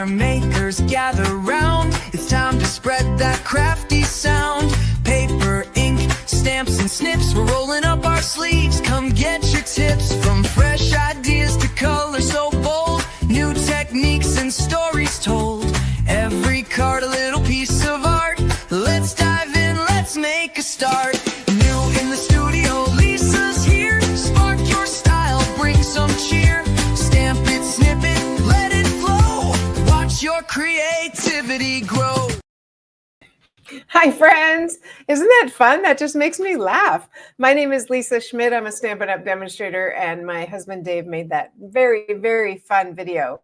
Campfire makers gather round. It's time to spread that crafty sound. Paper, ink, stamps and snips, we're rolling up our sleeves. Come get your tips, from fresh ideas to color so bold. New techniques and stories told. Every card a little piece of art. Let's dive in, let's make a start. New in the studio, Lisa's here. Spark your style, bring some cheer. Stamp it, snip it, let it flow. Watch your creativity grow. Hi friends, isn't that fun? That just makes me laugh. My name is Lisa Schmidt. I'm a Stampin' Up! Demonstrator, and my husband Dave made that very, very fun video.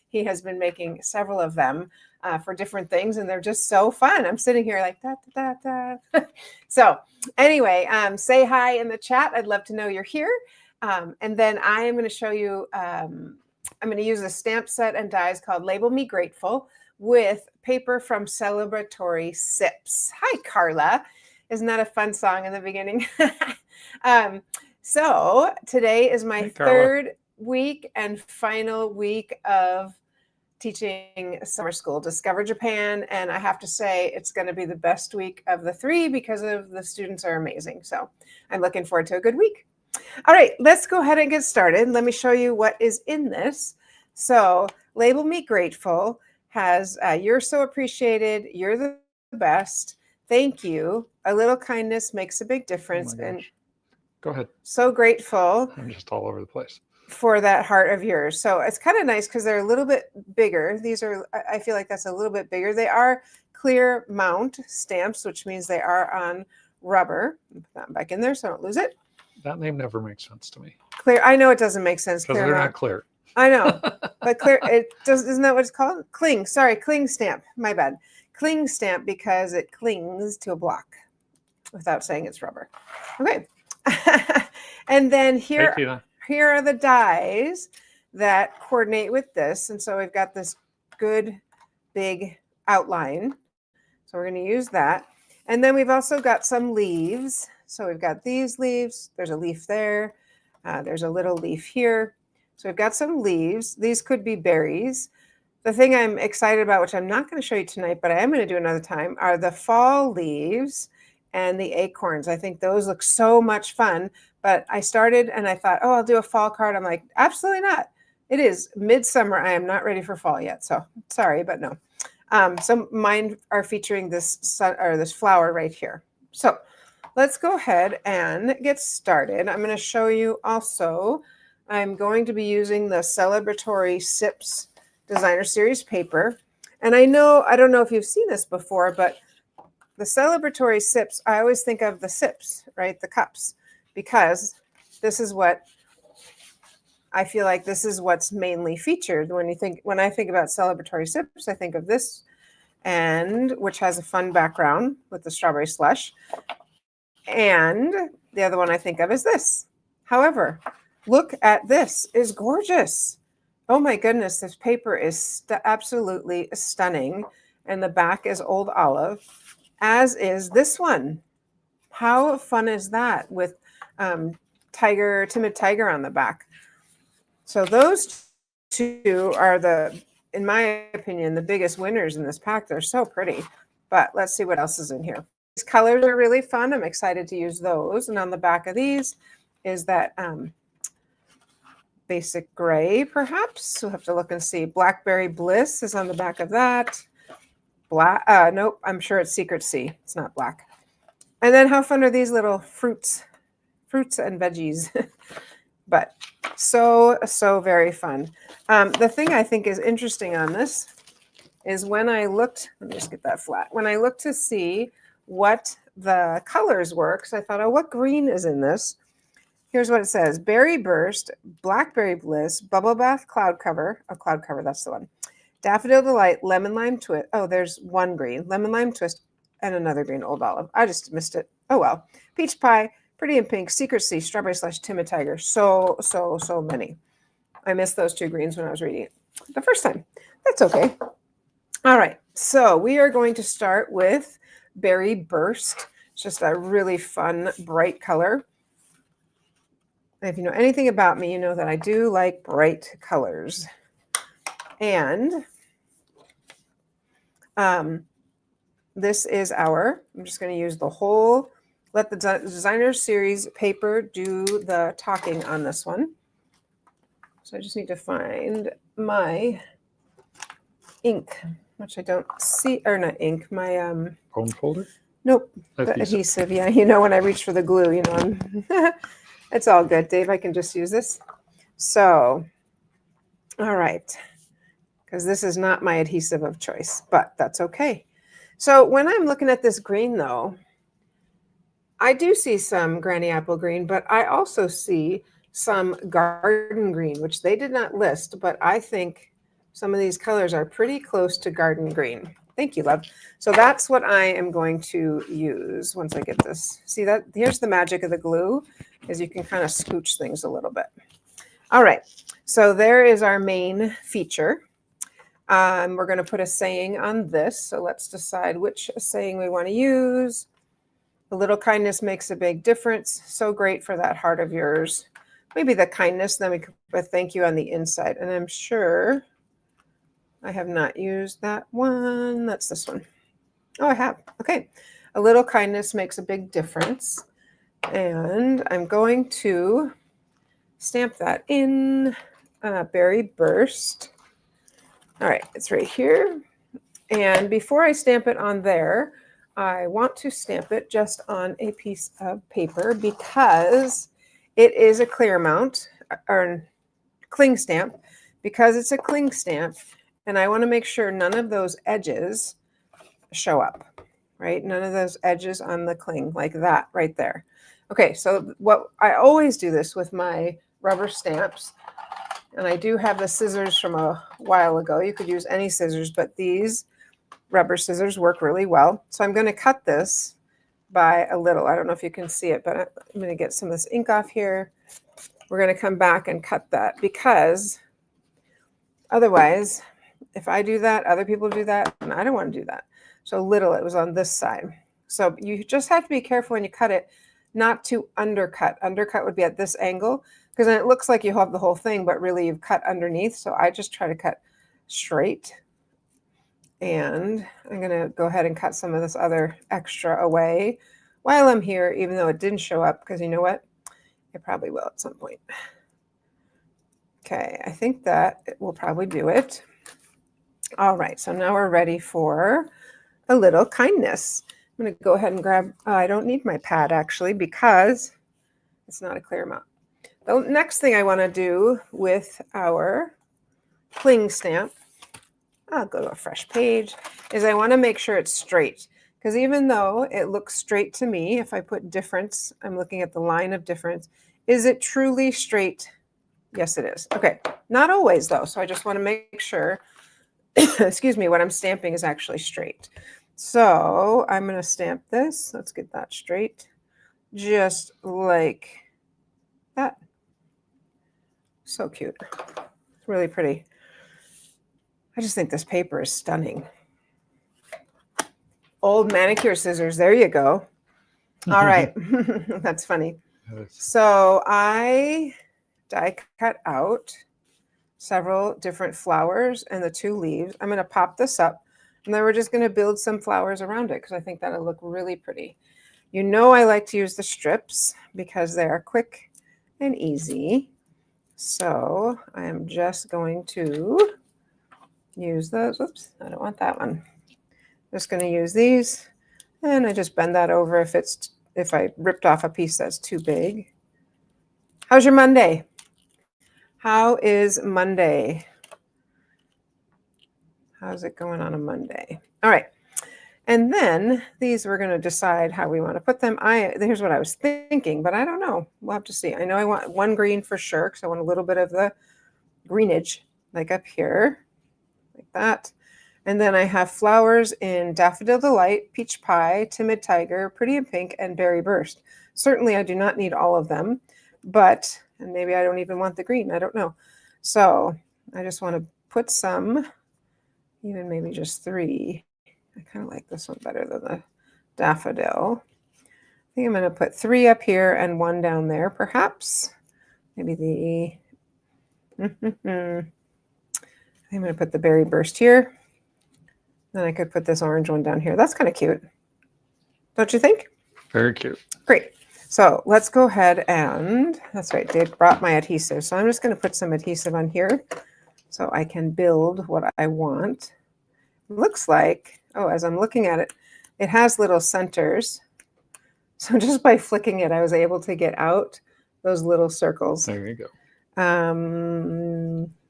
He has been making several of them for different things, and they're just so fun. I'm sitting here like da da da da. So anyway, say hi in the chat. I'd love to know you're here. And then I am going to show you, I'm going to use a stamp set and dies called Label Me Grateful with paper from Celebratory Sips. Hi, Carla. Isn't that a fun song in the beginning? So today is my third week and final week of teaching summer school, Discover Japan. And I have to say, it's going to be the best week of the three because of the students are amazing. So I'm looking forward to a good week. All right, let's go ahead and get started. Let me show you what is in this. So Label Me Grateful has you're so appreciated, you're the best, thank you, a little kindness makes a big difference. Oh and go ahead. So grateful. I'm just all over the place. For that heart of yours. So it's kind of nice because they're a little bit bigger. These are, I feel like that's a little bit bigger. They are clear mount stamps, which means they are on rubber. Put that back in there so I don't lose it. That name never makes sense to me. Clear. I know it doesn't make sense. Because they're not clear. I know, but clear. It does. Isn't that what it's called? Cling. Sorry, cling stamp. My bad. Cling stamp because it clings to a block without saying it's rubber. Okay. And then here are the dies that coordinate with this. And so we've got this good big outline. So we're going to use that. And then we've also got some leaves. So we've got these leaves. There's a leaf there. There's a little leaf here. So we've got some leaves. These could be berries. The thing I'm excited about, which I'm not going to show you tonight, but I am going to do another time, are the fall leaves and the acorns. I think those look so much fun. But I started and I thought, oh, I'll do a fall card. I'm like, absolutely not. It is midsummer. I am not ready for fall yet. So sorry, but no. So mine are featuring this flower right here. So let's go ahead and get started. I'm going to show you also, I'm going to be using the Celebratory Sips Designer Series paper. And I don't know if you've seen this before, but the Celebratory Sips, I always think of the sips, right? The cups, because this is what I feel like this is what's mainly featured. When I think about Celebratory Sips, I think of this, and which has a fun background with the strawberry slush. And the other one I think of is this. However, look at this, is gorgeous. Oh my goodness, this paper is absolutely stunning. And the back is old olive, as is this one. How fun is that with timid tiger on the back? So those two are in my opinion, the biggest winners in this pack. They're so pretty, but let's see what else is in here. These colors are really fun. I'm excited to use those. And on the back of these is that basic gray, perhaps. We'll have to look and see. Blackberry Bliss is on the back of that. Black, nope, I'm sure it's Secret Sea. It's not black. And then how fun are these little fruits and veggies? But so very fun. The thing I think is interesting on this is when I looked, let me just get that flat. When I looked to see what the colors were, because I thought, oh, what green is in this? Here's what it says: Berry Burst, Blackberry Bliss, Bubble Bath Cloud Cover. Oh, Cloud Cover, that's the one. Daffodil Delight, Lemon Lime Twist. Oh, there's one green. Lemon Lime Twist and another green, Old Olive. I just missed it. Oh, well. Peach Pie, Pretty in Pink, Secret Sea, Strawberry Slush, Timid Tiger. So many. I missed those two greens when I was reading it the first time. That's okay. All right. So we are going to start with Berry Burst. It's just a really fun, bright color. And if you know anything about me, you know that I do like bright colors. And This is our, I'm just going to use the whole, let the designer series paper do the talking on this one. So I just need to find my ink, which I don't see, or not ink, my, Home folder? nope, the Adhesive. adhesive. Yeah, you know, when I reach for the glue, you know, it's all good, Dave. I can just use this. So, all right, because this is not my adhesive of choice, but that's okay. So when I'm looking at this green, though, I do see some Granny Apple green, but I also see some garden green, which they did not list, but I think some of these colors are pretty close to garden green. Thank you, love. So that's what I am going to use once I get this. See that? Here's the magic of the glue, is you can kind of scooch things a little bit. All right, so there is our main feature. We're going to put a saying on this. So let's decide which saying we want to use. A little kindness makes a big difference. So great for that heart of yours. Maybe the kindness, then we could put thank you on the inside. And I'm sure I have not used that one. That's this one. Oh, I have. Okay. A little kindness makes a big difference. And I'm going to stamp that in Berry Burst. All right, it's right here. And before I stamp it on there, I want to stamp it just on a piece of paper because it is a clear mount or cling stamp, because it's a cling stamp. And I want to make sure none of those edges show up, right? None of those edges on the cling like that right there. Okay, so what I always do this with my rubber stamps. And I do have the scissors from a while ago. You could use any scissors, but these rubber scissors work really well. So I'm going to cut this by a little. I don't know if you can see it, but I'm going to get some of this ink off here. We're going to come back and cut that because otherwise, if I do that, other people do that, and I don't want to do that. So little, it was on this side. So you just have to be careful when you cut it, not to undercut. Undercut would be at this angle, because then it looks like you have the whole thing, but really you've cut underneath. So I just try to cut straight. And I'm going to go ahead and cut some of this other extra away while I'm here, even though it didn't show up, because you know what? It probably will at some point. Okay, I think that it will probably do it. All right, so now we're ready for a little kindness. I'm going to go ahead and grab, I don't need my pad actually, because it's not a clear amount. The next thing I want to do with our cling stamp, I'll go to a fresh page, is I want to make sure it's straight. Because even though it looks straight to me, if I put difference, I'm looking at the line of difference. Is it truly straight? Yes, it is. Okay, not always though. So I just want to make sure, excuse me, what I'm stamping is actually straight. So I'm going to stamp this. Let's get that straight. Just like that. So cute. It's really pretty. I just think this paper is stunning. Old manicure scissors. There you go. All right. That's funny. So I die cut out several different flowers and the 2 leaves. I'm going to pop this up, and then we're just going to build some flowers around it because I think that'll look really pretty. You know I like to use the strips because they are quick and easy. So I am just going to use those. Oops, I don't want that one. Just going to use these, and I just bend that over if I ripped off a piece that's too big. How's your Monday? How is Monday? How's it going on a Monday? All right. And then these, we're going to decide how we want to put them. Here's what I was thinking, but I don't know. We'll have to see. I know I want one green for sure, because I want a little bit of the greenage, like up here, like that. And then I have flowers in Daffodil Delight, Peach Pie, Timid Tiger, Pretty in Pink, and Berry Burst. Certainly I do not need all of them, but, and maybe I don't even want the green. I don't know. So I just want to put some, even maybe just 3. I kind of like this one better than the daffodil. I think I'm going to put 3 up here and 1 down there, perhaps. Maybe the, I think I'm going to put the Berry Burst here. Then I could put this orange one down here. That's kind of cute. Don't you think? Very cute. Great. So let's go ahead and, that's right, they brought my adhesive. So I'm just going to put some adhesive on here so I can build what I want. Looks like, oh, as I'm looking at it, it has little centers. So just by flicking it, I was able to get out those little circles. There you go.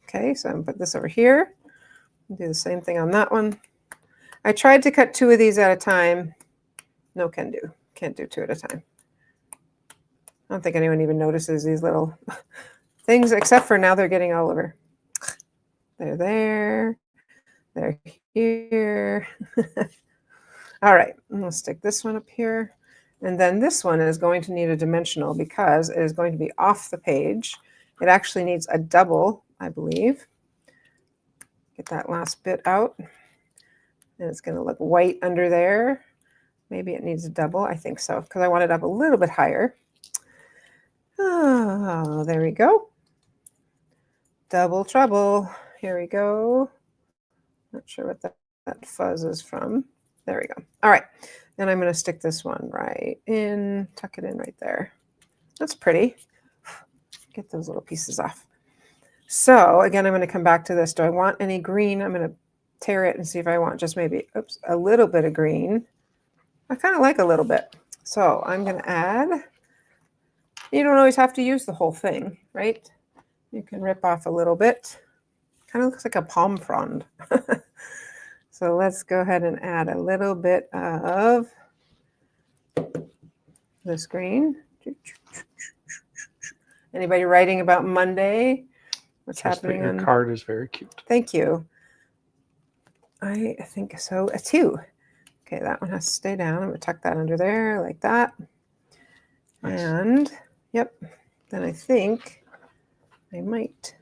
Okay, so I'm going to put this over here. Do the same thing on that one. I tried to cut 2 of these at a time. No can do. Can't do 2 at a time. I don't think anyone even notices these little things, except for now they're getting all over. They're there. They're here. All right, I'm going to stick this one up here. And then this one is going to need a dimensional because it is going to be off the page. It actually needs a double, I believe. Get that last bit out. And it's going to look white under there. Maybe it needs a double. I think so, because I want it up a little bit higher. Oh, there we go. Double trouble. Here we go. Not sure what that fuzz is from. There we go. All right. Then I'm going to stick this one right in, tuck it in right there. That's pretty. Get those little pieces off. So again, I'm going to come back to this. Do I want any green? I'm going to tear it and see if I want just maybe, oops, a little bit of green. I kind of like a little bit. So I'm going to add, you don't always have to use the whole thing, right? You can rip off a little bit. Kind of looks like a palm frond. So let's go ahead and add a little bit of this green. Anybody writing about Monday? What's happening? Your card is very cute. Thank you. I think so too. Okay, that one has to stay down. I'm going to tuck that under there like that. Nice. And yep, then I think I might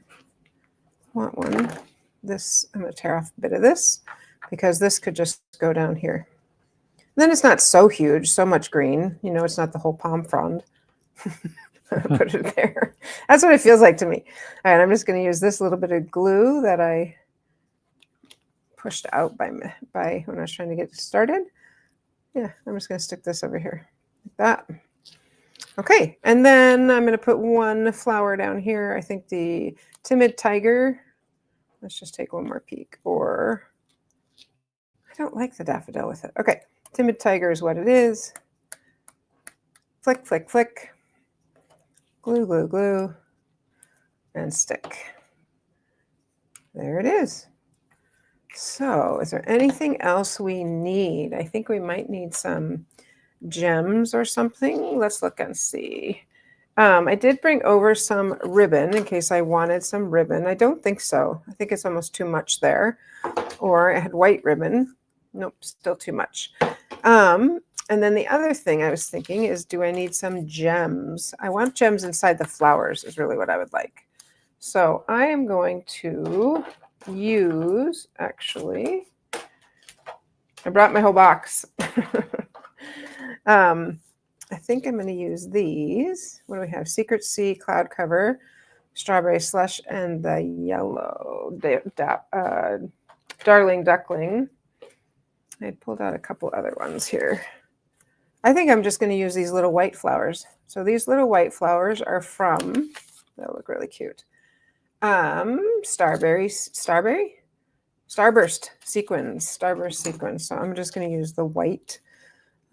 want one. This, I'm going to tear off a bit of this because this could just go down here. Then it's not so huge, so much green. You know, it's not the whole palm frond. Put it there. That's what it feels like to me. All right, I'm just going to use this little bit of glue that I pushed out by when I was trying to get started. Yeah, I'm just going to stick this over here like that. Okay, and then I'm going to put one flower down here. I think the Timid Tiger. Let's just take one more peek. Or I don't like the daffodil with it. Okay, Timid Tiger is what it is. Flick, flick, flick. Glue, glue, glue. And stick. There it is. So is there anything else we need? I think we might need some gems or something. Let's look and see. I did bring over some ribbon in case I wanted some ribbon. I don't think so. I think it's almost too much there. Or I had white ribbon. Nope, still too much. And then the other thing I was thinking is, do I need some gems? I want gems inside the flowers is really what I would like. So I am going to use, actually, I brought my whole box. I think I'm going to use these. What do we have? Secret Sea, Cloud Cover, Strawberry Slush, and the yellow Darling Duckling. I pulled out a couple other ones here. I think I'm just going to use these little white flowers. So these little white flowers are from, they'll look really cute. Starburst sequins. So I'm just going to use the white.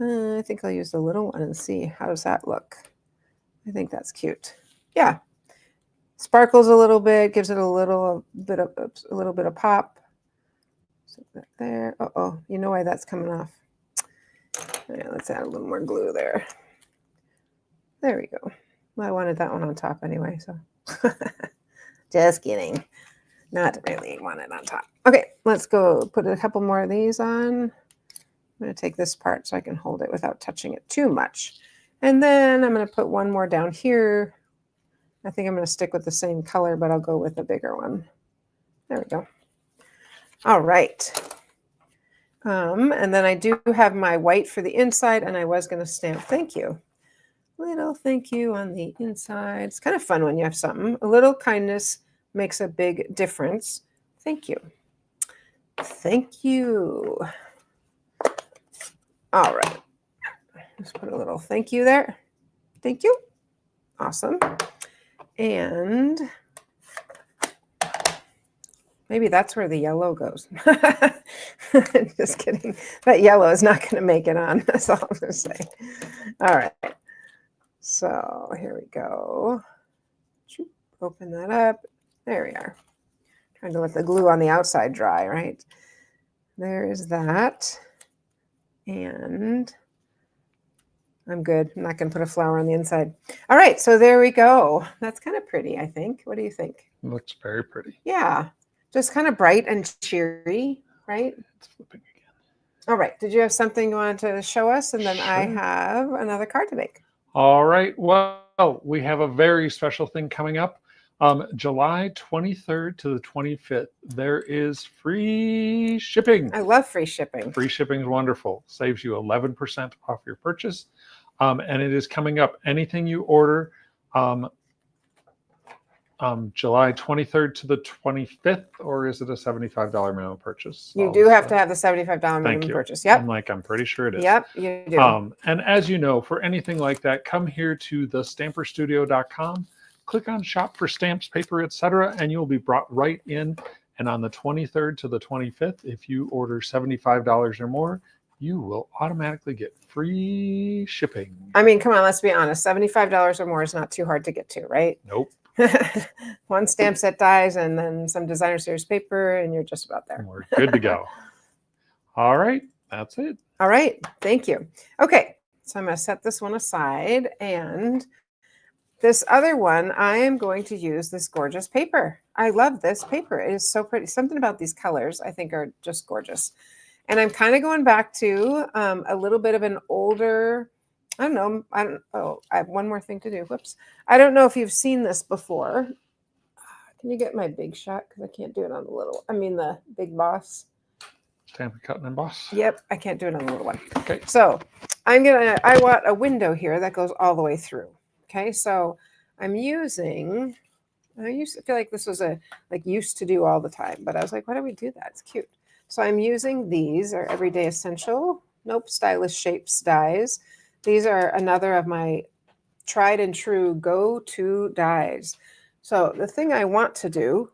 I think I'll use the little one and see how does that look. I think that's cute. Yeah, sparkles a little bit, gives it a little bit of pop. So that there. Uh-oh, you know why that's coming off. Yeah, let's add a little more glue there. There we go. Well, I wanted that one on top anyway, so just kidding. Not really want it on top. Okay, let's go put a couple more of these on. I'm going to take this part so I can hold it without touching it too much. And then I'm going to put one more down here. I think I'm going to stick with the same color, but I'll go with a bigger one. There we go. All right. And then I do have my white for the inside, and I was going to stamp thank you. Little thank you on the inside. It's kind of fun when you have something. A little kindness makes a big difference. Thank you. thank you. All right. Just put a little thank you there. Thank you. Awesome. And maybe that's where the yellow goes. Just kidding. That yellow is not going to make it on. That's all I'm going to say. All right. So here we go. Open that up. There we are. Trying to let the glue on the outside dry, right? There is that. And I'm good. I'm not going to put a flower on the inside. All right. So there we go. That's kind of pretty, I think. What do you think? Looks very pretty. Yeah. Just kind of bright and cheery, right? It's flipping again. All right. Did you have something you wanted to show us? And then I Sure. have another card to make. All right. Well, we have a very special thing coming up. July 23rd to the 25th, there is free shipping. I love free shipping. Free shipping is wonderful. Saves you 11% off your purchase. And it is coming up. Anything you order July 23rd to the 25th, or is it a $75 minimum purchase? You do have to have the $75 minimum you. purchase. Yep. I'm pretty sure it is. Yep, you do. And as you know, for anything like that, come here to thestamperstudio.com, click on shop for stamps, paper, etc., and you'll be brought right in. And on the 23rd to the 25th, if you order $75 or more, you will automatically get free shipping. I mean, come on, let's be honest. $75 or more is not too hard to get to, right? Nope. One stamp set dies and then some designer series paper, and you're just about there. We're good to go. All right, that's it. All right, thank you. Okay, so I'm going to set this one aside, and this other one, I am going to use this gorgeous paper. I love this paper. It is so pretty. Something about these colors I think are just gorgeous. And I'm kind of going back to a little bit of an older, I have one more thing to do. Whoops. I don't know if you've seen this before. Can you get my big shot? Because I can't do it on the Big Boss. Stampin' Cut and Emboss. Yep, I can't do it on the little one. Okay. So I want a window here that goes all the way through. Okay, so I'm using, I used to feel like this was used to do all the time, but I was like, why do we do that? It's cute. So I'm using these are Everyday Essential, Stylish Shapes dies. These are another of my tried and true go-to dies. So the thing I want to do,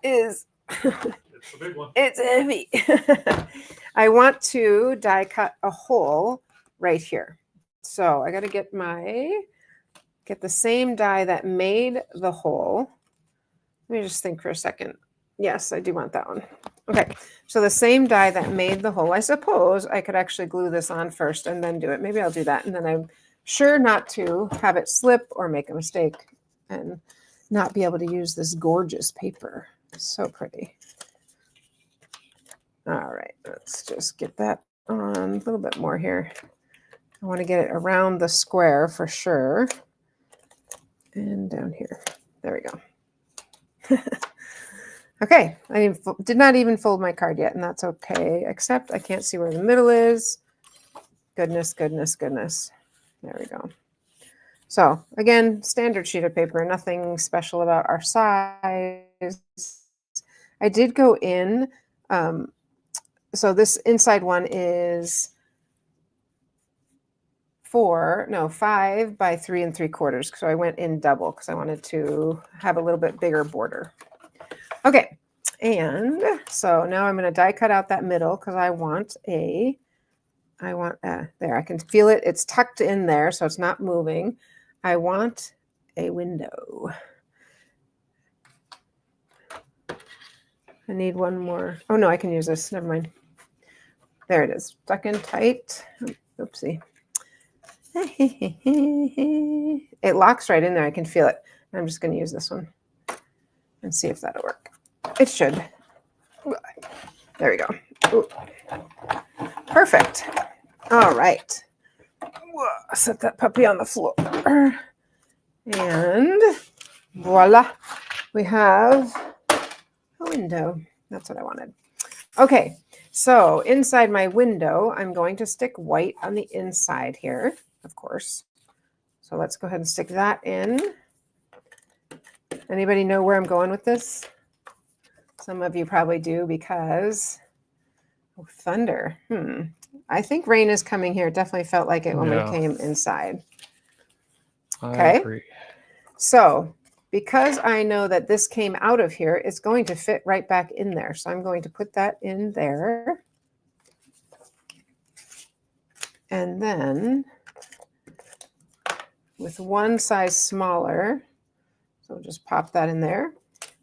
is It's a big one. it's heavy. I want to die cut a hole right here. So I got to get the same die that made the hole. Let me just think for a second. Yes, I do want that one. Okay, so the same die that made the hole. I suppose I could actually glue this on first and then do it. Maybe I'll do that. And then I'm sure not to have it slip or make a mistake and not be able to use this gorgeous paper. It's so pretty. All right, let's just get that on a little bit more here. I want to get it around the square for sure. And down here. There we go. Okay, I did not even fold my card yet, and that's okay, except I can't see where the middle is. Goodness, goodness, goodness. There we go. So again, standard sheet of paper, nothing special about our size. I did go in, so this inside one is 5 by 3 3/4. So I went in double because I wanted to have a little bit bigger border. Okay, and so now I'm going to die cut out that middle because I want there, I can feel it. It's tucked in there, so it's not moving. I want a window. I need one more. Oh, no, I can use this. Never mind. There it is. Stuck in tight. Oopsie. It locks right in there. I can feel it. I'm just going to use this one and see if that'll work. It should. There we go. Ooh. Perfect. All right. Whoa, set that puppy on the floor. And voila. We have a window. That's what I wanted. Okay. So inside my window, I'm going to stick white on the inside here, of course. So let's go ahead and stick that in. Anybody know where I'm going with this? Some of you probably do because thunder. I think rain is coming here. It definitely felt like it when we came inside. I Okay. agree. So because I know that this came out of here, it's going to fit right back in there. So I'm going to put that in there. And then with one size smaller, so just pop that in there,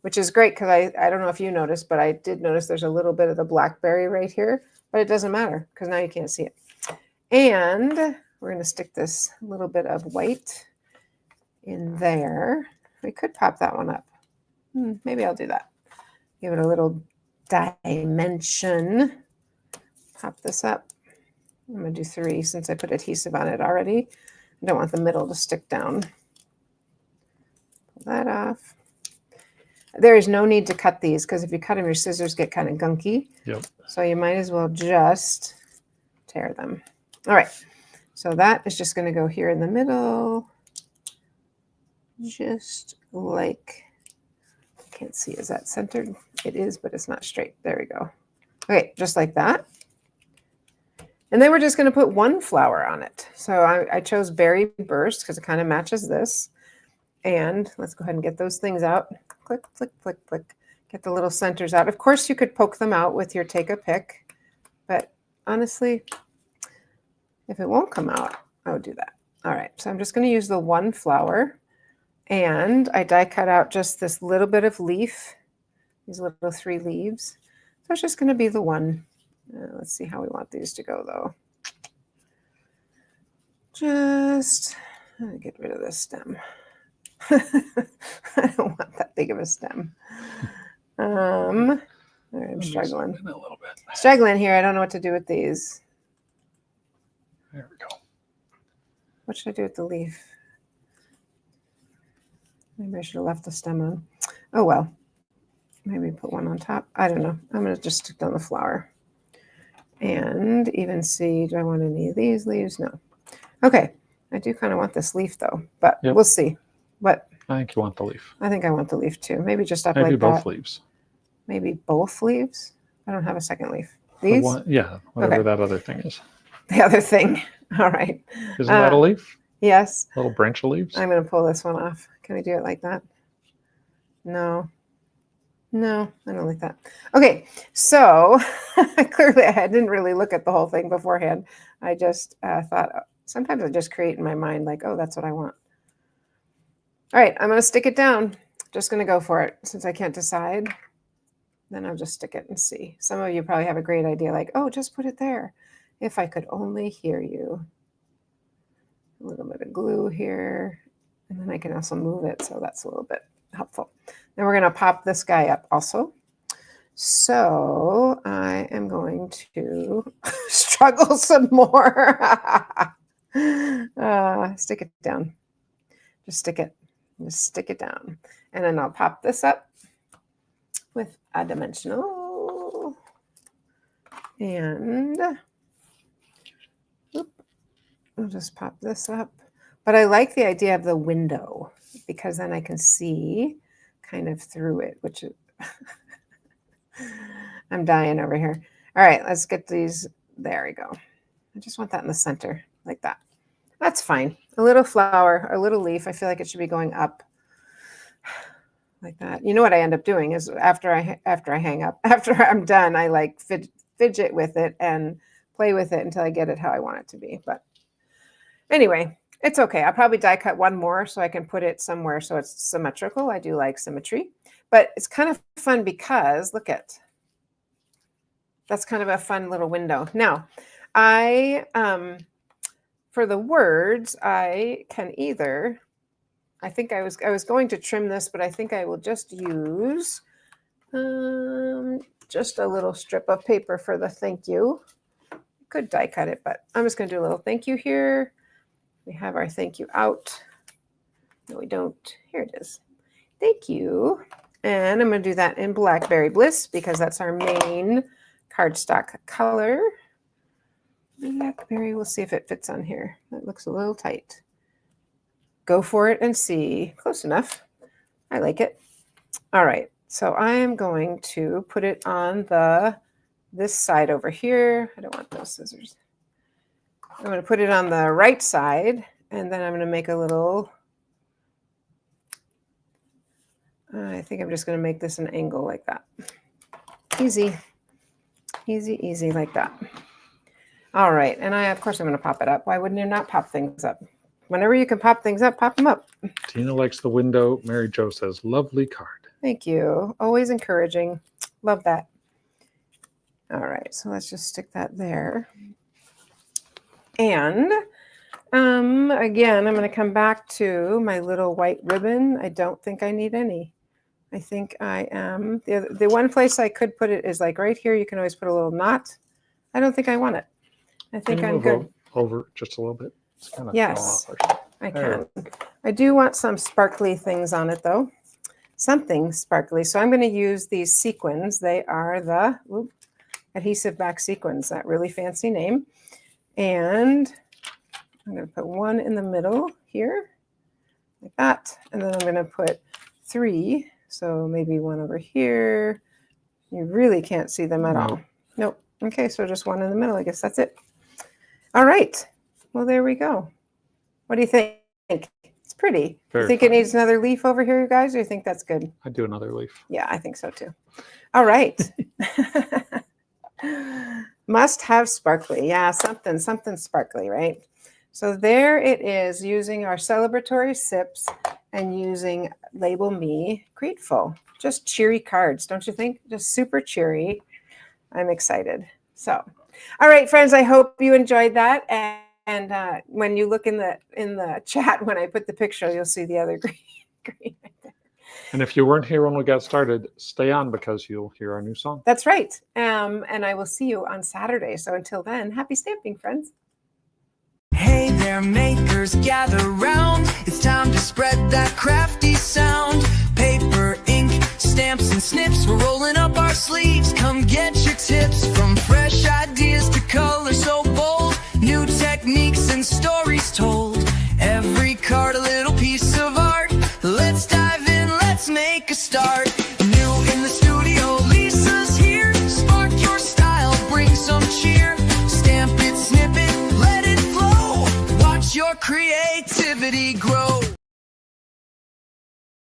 which is great because I don't know if you noticed, but I did notice there's a little bit of the blackberry right here, but it doesn't matter because now you can't see it. And we're going to stick this little bit of white in there. We could pop that one up. Maybe I'll do that. Give it a little dimension. Pop this up. I'm going to do 3 since I put adhesive on it already. I don't want the middle to stick down. Pull that off. There is no need to cut these because if you cut them, your scissors get kind of gunky. Yep. So you might as well just tear them. All right. So that is just going to go here in the middle. Just like, I can't see, is that centered? It is, but it's not straight. There we go. Okay, just like that. And then we're just going to put one flower on it. So I chose Berry Burst because it kind of matches this. And let's go ahead and get those things out. Click, click, click, click. Get the little centers out. Of course, you could poke them out with your Take a Pick. But honestly, if it won't come out, I would do that. All right, so I'm just going to use the one flower. And I die cut out just this little bit of leaf. These little 3 leaves. So it's just going to be the one. Let's see how we want these to go, though. Just get rid of this stem. I don't want that big of a stem. I'm struggling. A little bit. Struggling here. I don't know what to do with these. There we go. What should I do with the leaf? Maybe I should have left the stem on. Oh, well. Maybe put one on top. I don't know. I'm going to just stick down the flower. And even see, do I want any of these leaves? No. Okay. I do kind of want this leaf, though. But we'll see. What? I think you want the leaf. I think I want the leaf, too. Maybe just up Maybe like both that. leaves. Maybe both leaves? I don't have a second leaf. These? Whatever Okay. that other thing is. The other thing. All right. Isn't that a leaf? Yes. A little branch of leaves? I'm going to pull this one off. Can we do it like that? No. No, I don't like that. Okay, so clearly I didn't really look at the whole thing beforehand. I just thought, sometimes I just create in my mind like, oh, that's what I want. All right, I'm going to stick it down. Just going to go for it. Since I can't decide, then I'll just stick it and see. Some of you probably have a great idea like, oh, just put it there. If I could only hear you. A little bit of glue here. And then I can also move it, so that's a little bit helpful. Then we're going to pop this guy up also. So I am going to struggle some more. Stick it down. Just stick it. Just stick it down. And then I'll pop this up with a dimensional. And I'll just pop this up. But I like the idea of the window because then I can see kind of through it, which is I'm dying over here. All right, let's get these. There we go. I just want that in the center like that. That's fine. A little flower, a little leaf. I feel like it should be going up like that. You know what I end up doing is after I'm done, I like fidget with it and play with it until I get it how I want it to be. But anyway, it's okay. I'll probably die cut one more so I can put it somewhere so it's symmetrical. I do like symmetry, but it's kind of fun because look at, that's kind of a fun little window. Now, for the words, I can either, I think I was going to trim this, but I think I will just use just a little strip of paper for the thank you. Could die cut it, but I'm just going to do a little thank you here. We have our thank you out. No, we don't. Here it is. Thank you. And I'm going to do that in Blackberry Bliss because that's our main cardstock color. Blackberry, we'll see if it fits on here. That looks a little tight. Go for it and see. Close enough. I like it. All right. So I am going to put it on this side over here. I don't want those scissors. I'm going to put it on the right side, and then I'm going to make a little, I think I'm just going to make this an angle like that. Easy, easy, easy like that. All right, and of course, I'm going to pop it up. Why wouldn't you not pop things up? Whenever you can pop things up, pop them up. Tina likes the window. Mary Jo says, lovely card. Thank you. Always encouraging. Love that. All right, so let's just stick that there. And again, I'm going to come back to my little white ribbon. I don't think I need any. I think I am. The one place I could put it is like right here. You can always put a little knot. I don't think I want it. I think Can you I'm move good. over just a little bit? It's kind of Yes, I There. can. I do want some sparkly things on it though. Something sparkly. So I'm going to use these sequins. They are the adhesive back sequins, that really fancy name. And I'm going to put one in the middle here, like that. And then I'm going to put 3. So maybe one over here. You really can't see them at all. Nope. Okay, so just one in the middle. I guess that's it. All right. Well, there we go. What do you think? It's pretty. Very You think it needs another leaf over here, you guys, or you think that's good? I'd do another leaf. Yeah, I think so too. All right. Must have sparkly. Yeah, something sparkly, right? So there it is, using our celebratory sips and using Label Me Grateful. Just cheery cards, don't you think? Just super cheery. I'm excited. So, all right, friends, I hope you enjoyed that. And when you look in the chat, when I put the picture, you'll see the other green right there. And if you weren't here when we got started, stay on because you'll hear our new song. That's right. And I will see you on Saturday. So until then, happy stamping, friends. Hey there, makers, gather round. It's time to spread that crafty sound. Paper, ink, stamps, and snips. We're rolling up our sleeves. Come get your tips. From fresh ideas to color so bold. New techniques and stories told. Every card a little